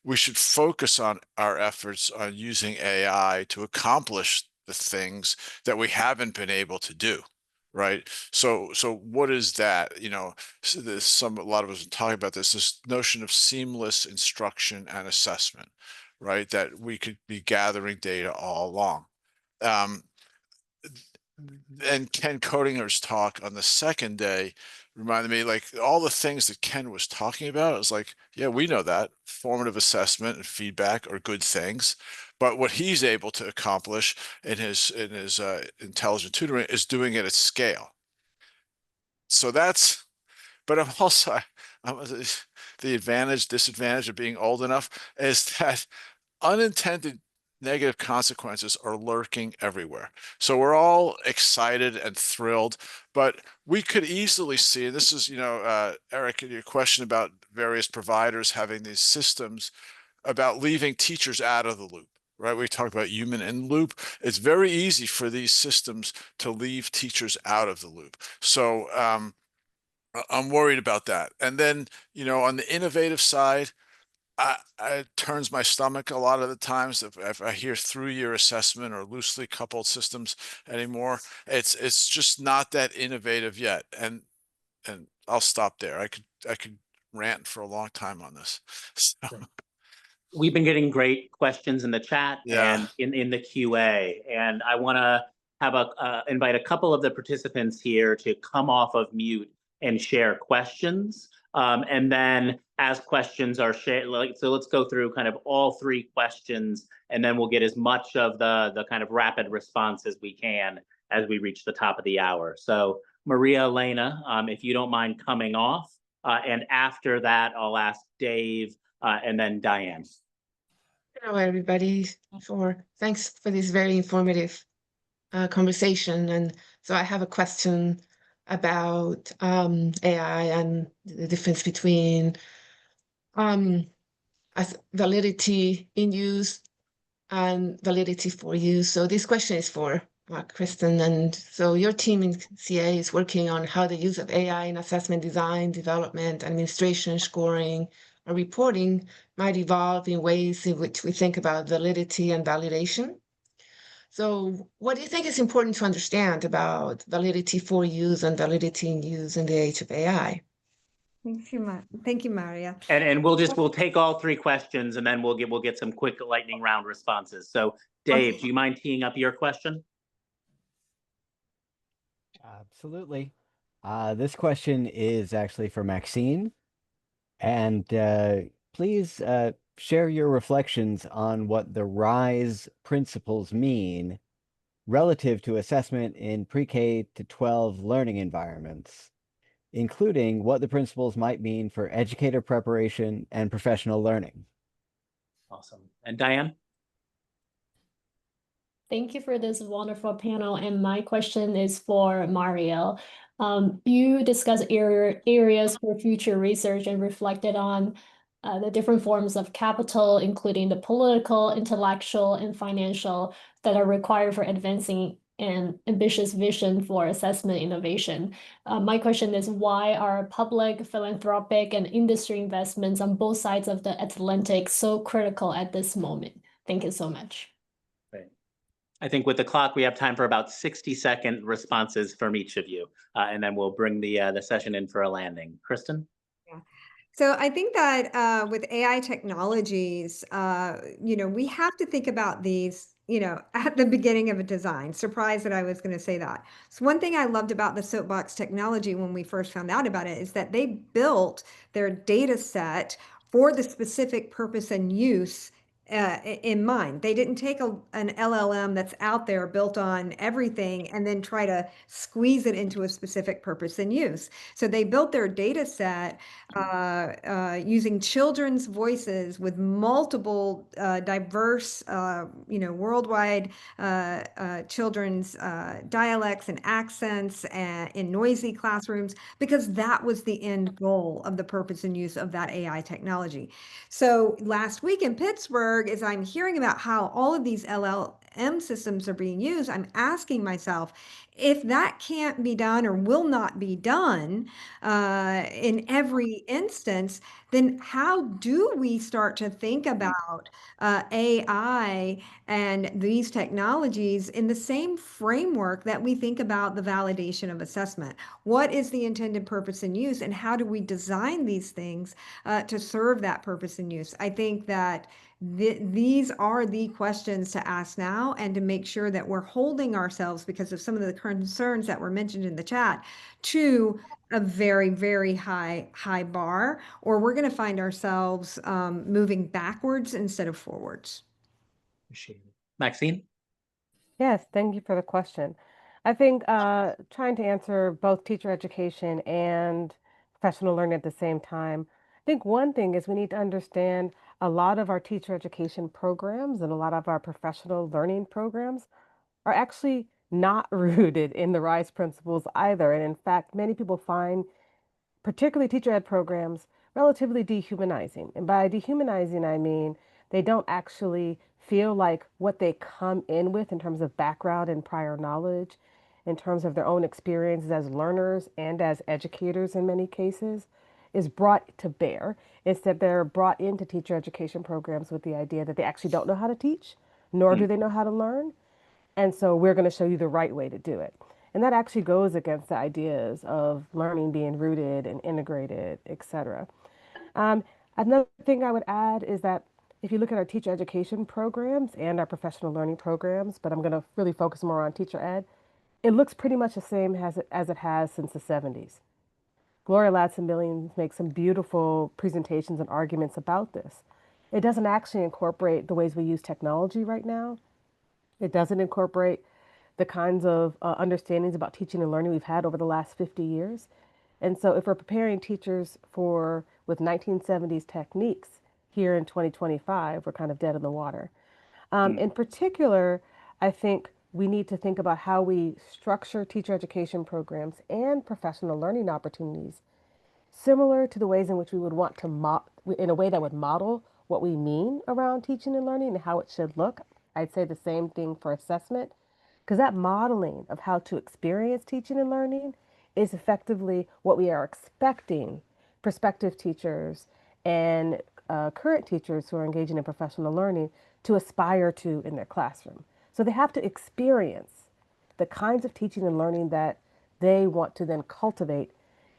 We should focus on our efforts on using AI to accomplish the things that we haven't been able to do, right? So what is that? A lot of us are talking about this notion of seamless instruction and assessment, right? That we could be gathering data all along. And Ken Codinger's talk on the second day reminded me, like, all the things that Ken was talking about. It was like, yeah, we know that formative assessment and feedback are good things, but what he's able to accomplish in his intelligent tutoring is doing it at scale. So but I'm the disadvantage of being old enough is that unintended negative consequences are lurking everywhere. So we're all excited and thrilled, but we could easily see, and this is, Eric, your question about various providers having these systems about leaving teachers out of the loop, right? We talked about human in loop. It's very easy for these systems to leave teachers out of the loop. So I'm worried about that. And then, on the innovative side, it turns my stomach a lot of the times if I hear through-year assessment or loosely coupled systems anymore. It's just not that innovative yet. And I'll stop there. I could rant for a long time on this. So. we've been getting great questions in the chat Yeah. and in the QA. And I want to have invite a couple of the participants here to come off of mute and share questions. And then as questions are shared, so let's go through kind of all three questions, and then we'll get as much of the kind of rapid response as we can as we reach the top of the hour. So Maria Elena, if you don't mind coming off, and after that, I'll ask Dave and then Diane. Hello, everybody. Thanks for this very informative conversation. And so I have a question about AI and the difference between validity in use and validity for use. So this question is for Kristen. And so your team in CA is working on how the use of AI in assessment design, development, administration, scoring, or reporting might evolve in ways in which we think about validity and validation. So what do you think is important to understand about validity for use and validity in use in the age of AI? Thank you, Maria. And we'll take all three questions, and then we'll get some quick lightning round responses. So Dave, do you mind teeing up your question? Absolutely. This question is actually for Maxine. And please share your reflections on what the RISE principles mean relative to assessment in pre-K to 12 learning environments, including what the principles might mean for educator preparation and professional learning. Awesome. And Diane? Thank you for this wonderful panel. And my question is for Mario. You discussed areas for future research and reflected on the different forms of capital, including the political, intellectual, and financial that are required for advancing an ambitious vision for assessment innovation. My question is, why are public, philanthropic, and industry investments on both sides of the Atlantic so critical at this moment? Thank you so much. Great. I think with the clock, we have time for about 60-second responses from each of you, and then we'll bring the session in for a landing. Kristen? So I think that with AI technologies, we have to think about these, at the beginning of a design. Surprised that I was going to say that. So one thing I loved about the Soapbox technology when we first found out about it is that they built their data set for the specific purpose and use in mind. They didn't take an LLM that's out there built on everything and then try to squeeze it into a specific purpose and use. So they built their data set using children's voices with multiple diverse, worldwide children's dialects and accents in noisy classrooms, because that was the end goal of the purpose and use of that AI technology. So last week in Pittsburgh, as I'm hearing about how all of these LLM systems are being used, I'm asking myself, if that can't be done or will not be done in every instance, then how do we start to think about AI and these technologies in the same framework that we think about the validation of assessment? What is the intended purpose and use, and how do we design these things to serve that purpose and use? I think that these are the questions to ask now, and to make sure that we're holding ourselves, because of some of the concerns that were mentioned in the chat, to a very, very high bar, or we're going to find ourselves moving backwards instead of forwards. Appreciate it. Maxine? Yes, thank you for the question. I think trying to answer both teacher education and professional learning at the same time, I think one thing is we need to understand a lot of our teacher education programs and a lot of our professional learning programs are actually not rooted in the RISE principles either. And in fact, many people find, particularly teacher ed programs, relatively dehumanizing. And by dehumanizing, I mean they don't actually feel like what they come in with in terms of background and prior knowledge, in terms of their own experiences as learners and as educators in many cases, is brought to bear. Instead, they're brought into teacher education programs with the idea that they actually don't know how to teach, nor do they know how to learn. And so we're going to show you the right way to do it. And that actually goes against the ideas of learning being rooted and integrated, et cetera. Another thing I would add is that if you look at our teacher education programs and our professional learning programs, but I'm going to really focus more on teacher ed, it looks pretty much the same as it has since the 70s. Gloria Ladson-Billings makes some beautiful presentations and arguments about this. It doesn't actually incorporate the ways we use technology right now. It doesn't incorporate the kinds of understandings about teaching and learning we've had over the last 50 years. And so if we're preparing teachers with 1970s techniques here in 2025, we're kind of dead in the water. In particular, I think we need to think about how we structure teacher education programs and professional learning opportunities similar to the ways in which we would want to in a way that would model what we mean around teaching and learning and how it should look. I'd say the same thing for assessment, because that modeling of how to experience teaching and learning is effectively what we are expecting prospective teachers and current teachers who are engaging in professional learning to aspire to in their classroom. So they have to experience the kinds of teaching and learning that they want to then cultivate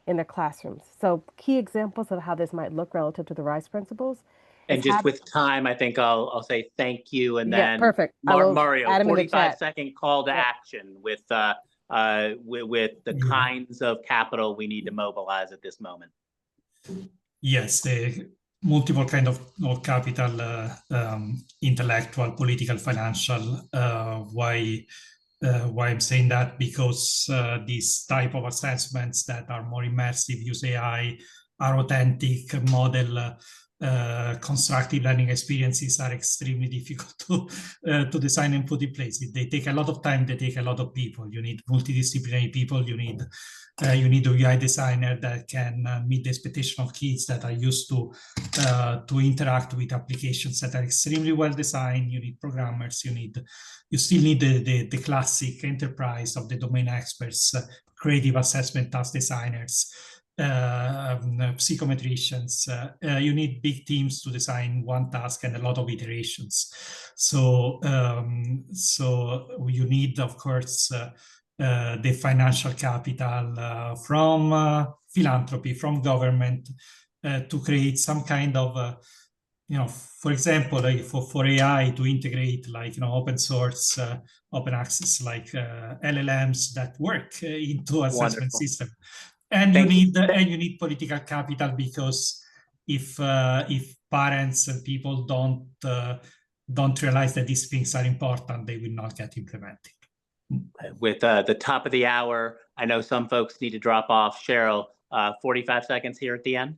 in their classrooms. So key examples of how this might look relative to the RISE principles. And just with time, I think I'll say thank you, and Yeah, then perfect. Mario, add 'em in the 45-second call to Yep. action with the kinds of capital we need to mobilize at this moment. Yes, the multiple kind of capital, intellectual, political, financial. Why I'm saying that? Because these type of assessments that are more immersive, use AI, are authentic, model constructive learning experiences are extremely difficult to design and put in place. They take a lot of time, they take a lot of people. You need multidisciplinary people, you need a UI designer that can meet the expectation of kids that are used to interact with applications that are extremely well designed. You need programmers, you still need the classic enterprise of the domain experts, creative assessment task designers, psychometricians. You need big teams to design one task and a lot of iterations. So you need, of course, the financial capital from philanthropy, from government, to create some kind of for example, like for AI to integrate open source, open access, like LLMs that work into assessment system. And you need political capital, because if parents and people don't realize that these things are important, they will not get implemented. With the top of the hour, I know some folks need to drop off. Cheryl, 45 seconds here at the end.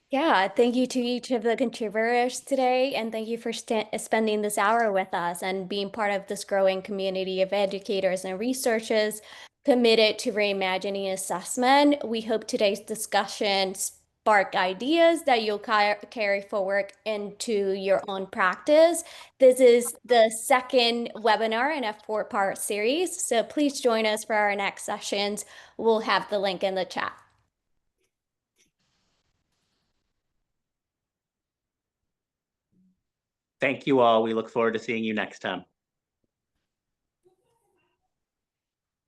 Yeah, thank you to each of the contributors today, and thank you for spending this hour with us and being part of this growing community of educators and researchers committed to reimagining assessment. We hope today's discussion spark ideas that you'll carry forward into your own practice. This is the second webinar in a 4-part series, so please join us for our next sessions. We'll have the link in the chat. Thank you all. We look forward to seeing you next time.